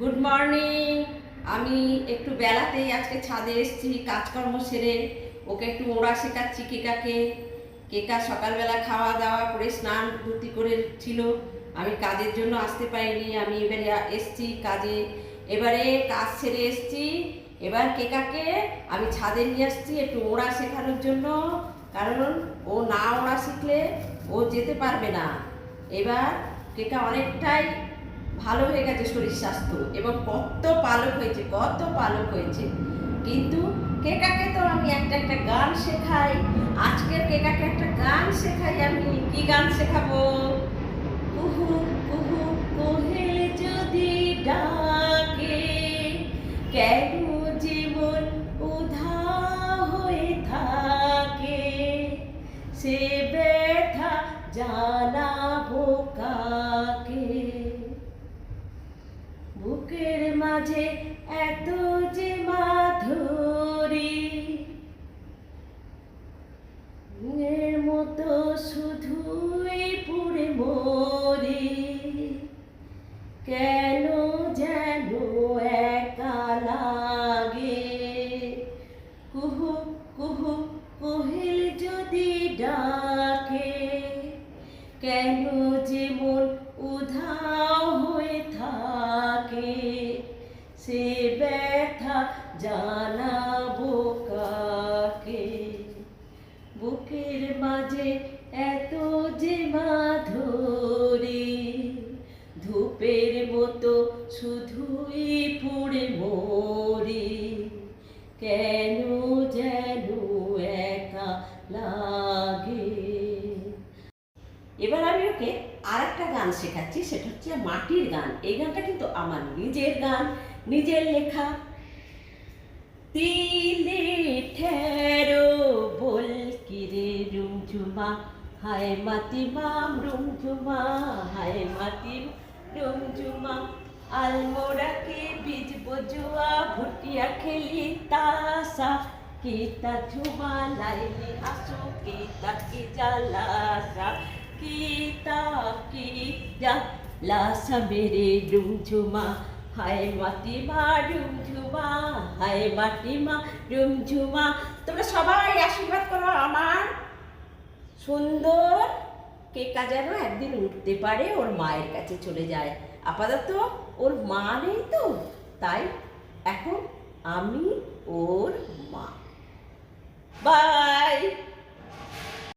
Good morning. আমি একটু বেলাতেই আজকে ছাদে এসেছি কাজকর্ম সেরে। ওকে একটু ওড়া শেখাচ্ছি কেকাকে। কেকা সকালবেলা খাওয়া দাওয়া করে স্নান ধুতি করে ছিল। আমি কাজের জন্য আসতে পারিনি, আমি এবারে এসছি কাজে। এবারে কাজ সেরে এসছি। এবার কেকাকে আমি ছাদে নিয়ে আসছি একটু ওড়া শেখানোর জন্য, কারণ ও না ওড়া শিখলে ও যেতে পারবে না। এবার কেকা অনেকটাই ভালো হয়ে গেছে শরীর স্বাস্থ্য, এবং কত পালক হয়েছে, কত পালক হয়েছে। কিন্তু কেকাকে তো আমি একটা একটা গান শেখাই। আজকের কেকাকে একটা গান শেখাই। আমি কি গান শেখাবো? কুহু কুহু কোহেল যদি ডাকে, কেন জীবন উধা হয়ে থাকে, সে ব্যথা জানাবো কাকে। বুকের মাঝে এত যে মাধুরী, এর মতো শুধুই পুড়ে মরি, কেন যেন একা লাগে। কুহু কুহু কোহেল যদি ডাকে, কেন যে মন উধাও হয়ে থাকে, সে ব্যথা জানাবো কাকে। বুকের মাঝে এত যে মাধুরী, ধূপের মতো শুধুই পুড়ে মরি, কেন যেন একা লাগে। এবার আমি ওকে আর একটা গান শেখাচ্ছি, সেটা হচ্ছে মাটির গান। এই গানটা কিন্তু আমার নিজের গান, নিজের লেখা। তিলে ঠেরো বল কিরে রুমঝুমা, হায় মাতিমা রুমঝুমা, হায় মাতি রুমঝুমা, আলমোড়াকে বীজবো জুয়া, ভুটিয়া খেলি তাসা, কিতা ঝুমা লাইলি আসো, কিতা কি জালাসা, কিতা কি জালাসা মেরে রুমঝুমা, হায় মাটিমা রুমঝুমা, হায় মাটিমা রুমঝুমা। তোমরা সবাই আশীর্বাদ করো আমার সুন্দর কেকা যেন একদিন উঠতে পারে, ওর মায়ের কাছে চলে যায়। আপাতত ওর মা নেই তো, তাই এখন আমি ওর মা। বাই।